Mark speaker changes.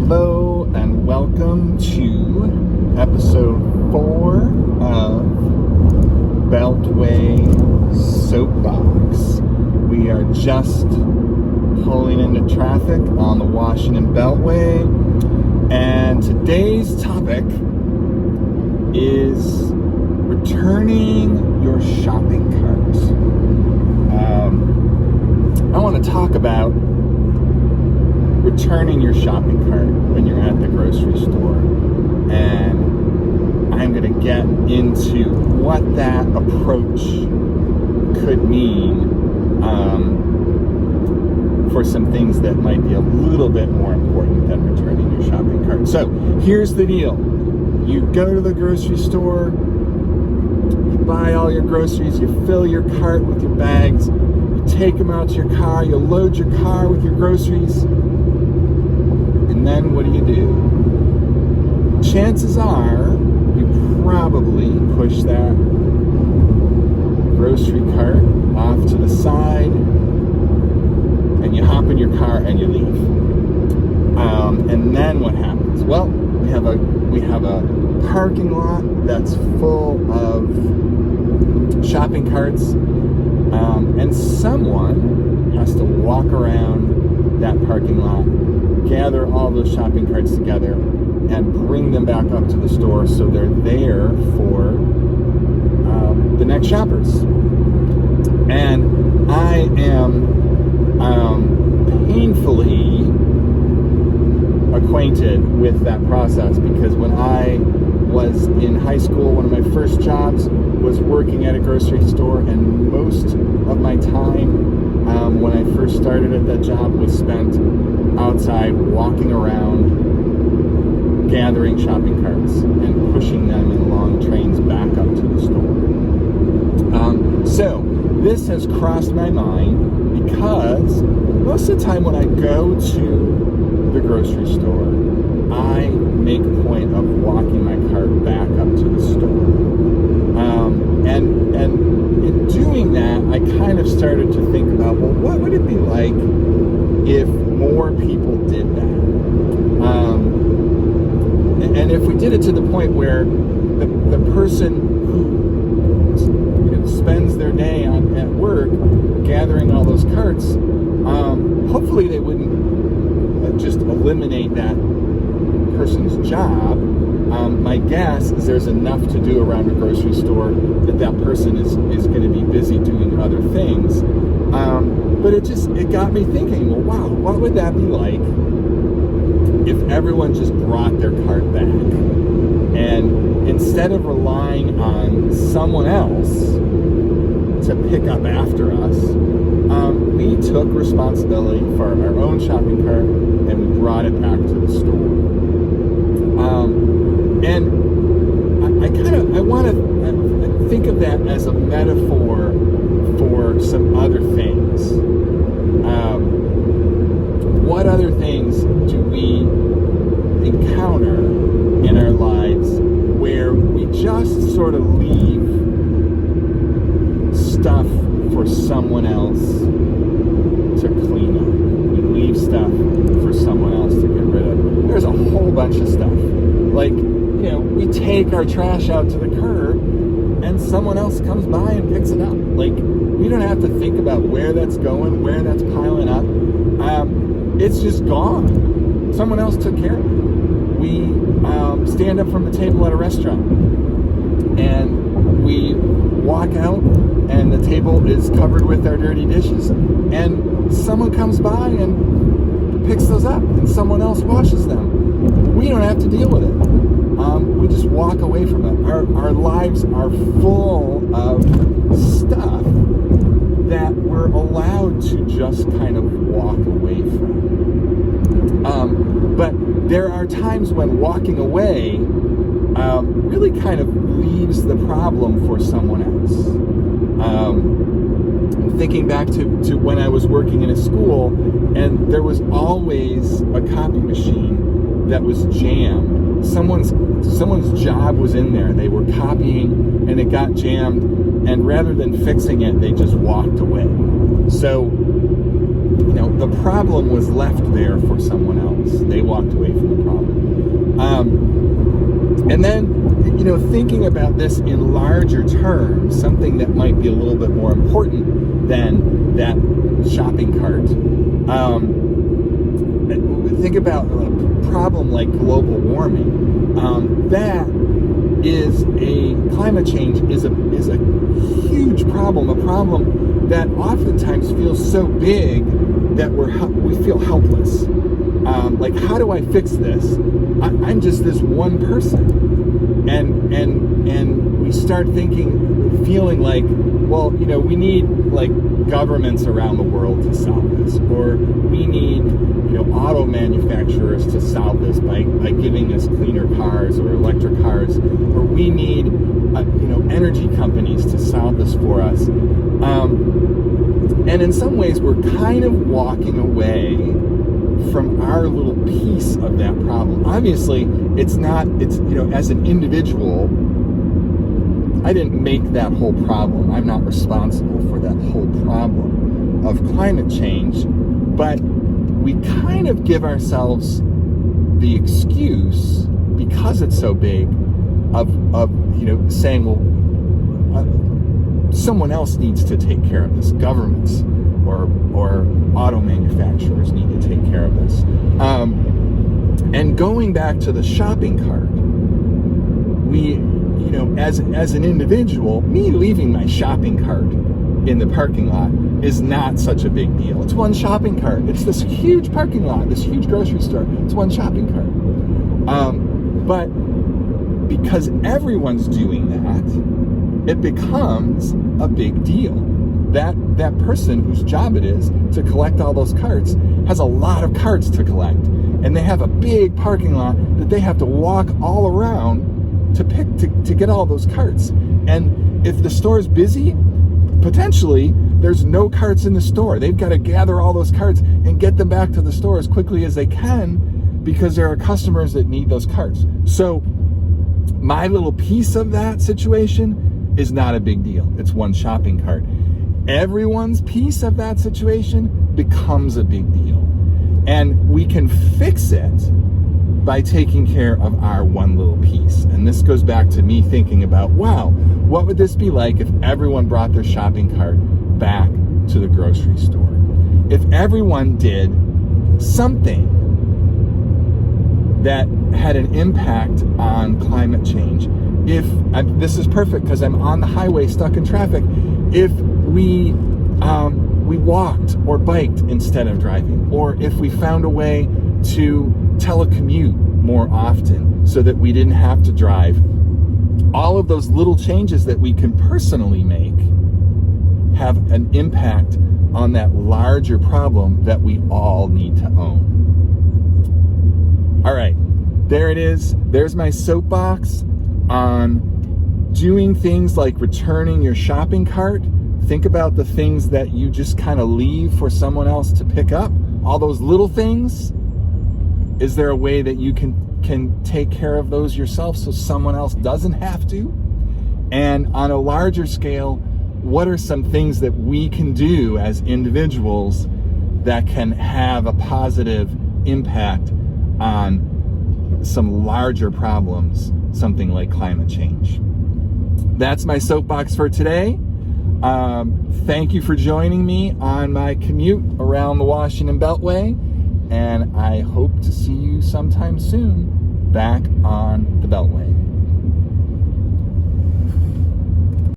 Speaker 1: Hello and welcome to episode 4 of Beltway Soapbox. We are just pulling into traffic on the Washington Beltway, and today's topic is returning your shopping cart. I want to talk about returning your shopping cart when you're at the grocery store, and I'm going to get into what that approach could mean for some things that might be a little bit more important than returning your shopping cart. So here's the deal. You go to the grocery store, you buy all your groceries, you fill your cart with your bags, you take them out to your car, you load your car with your groceries, and then what do? Chances are you probably push that grocery cart off to the side and you hop in your car and you leave. And then what happens? Well, we have a parking lot that's full of shopping carts, and someone has to walk around that parking lot, gather all those shopping carts together, and bring them back up to the store so they're there for the next shoppers. And I am painfully acquainted with that process, because when I was in high school, one of my first jobs was working at a grocery store, and most of my time when I first started at that job was spent outside walking around, gathering shopping carts and pushing them in long trains back up to the store. So this has crossed my mind, because most of the time when I go to the grocery store, I make a point of walking my cart back up to the store. And in doing that, I kind of started to think about, well, what would it be like if more people did that? And if we did it to the point where the person who spends their day at work gathering all those carts, hopefully they wouldn't just eliminate that person's job. My guess is there's enough to do around a grocery store that person is going to be busy doing other things. But it got me thinking, well, wow, what would that be like if everyone just brought their cart back? And instead of relying on someone else to pick up after us, we took responsibility for our own shopping cart and we brought it back to the store. And I want to think of that as a metaphor for some other things. What other things do we encounter in our lives where we just sort of leave stuff for someone else to clean up? We leave stuff for someone else to get rid of. There's a whole bunch of stuff. Like, we take our trash out to the curb and someone else comes by and picks it up. Like, we don't have to think about where that's going, where that's piling up. It's just gone. Someone else took care of it. We stand up from the table at a restaurant and we walk out and the table is covered with our dirty dishes, and someone comes by and picks those up and someone else washes them. We don't have to deal with it. We just walk away from it. Our lives are full of stuff that we're allowed to just kind of walk away from. But there are times when walking away really kind of leaves the problem for someone else. I'm thinking back to when I was working in a school, and there was always a copy machine that was jammed. Someone's job was in there. They were copying and it got jammed, and rather than fixing it, they just walked away. So the problem was left there for someone else. They walked away from the problem. And then, thinking about this in larger terms, something that might be a little bit more important than that shopping cart. Think about a problem like global warming. Climate change is a huge problem, a problem that oftentimes feels so big that we feel helpless. Like, how do I fix this? I'm just this one person, and we start feeling like, well, we need like governments around the world to solve this, or we need auto manufacturers to solve this by giving us cleaner cars or electric cars, or we need energy companies to solve this for us. And in some ways, we're kind of walking away from our little piece of that problem. Obviously, it's as an individual, I didn't make that whole problem. I'm not responsible for that whole problem of climate change, but we kind of give ourselves the excuse, because it's so big, of saying, well, someone else needs to take care of this. Governments or auto manufacturers need to take care of this. And going back to the shopping cart, we, as an individual, me leaving my shopping cart in the parking lot is not such a big deal. It's one shopping cart. It's this huge parking lot, this huge grocery store. It's one shopping cart. But because everyone's doing that, it becomes a big deal. That person whose job it is to collect all those carts has a lot of carts to collect, and they have a big parking lot that they have to walk all around to get all those carts. And if the store's busy, potentially there's no carts in the store. They've got to gather all those carts and get them back to the store as quickly as they can, because there are customers that need those carts. So my little piece of that situation is not a big deal. It's one shopping cart. Everyone's piece of that situation becomes a big deal. And we can fix it by taking care of our one little piece. And this goes back to me thinking about, wow, what would this be like if everyone brought their shopping cart back to the grocery store? If everyone did something that had an impact on climate change, this is perfect because I'm on the highway stuck in traffic, if we walked or biked instead of driving, or if we found a way to telecommute more often so that we didn't have to drive, all of those little changes that we can personally make have an impact on that larger problem that we all need to own. All right, there it is. There's my soapbox on doing things like returning your shopping cart. Think about the things that you just kind of leave for someone else to pick up. All those little things. Is there a way that you can take care of those yourself so someone else doesn't have to? And on a larger scale, what are some things that we can do as individuals that can have a positive impact on some larger problems, something like climate change? That's my soapbox for today. Thank you for joining me on my commute around the Washington Beltway, and I hope to see you sometime soon back on the Beltway.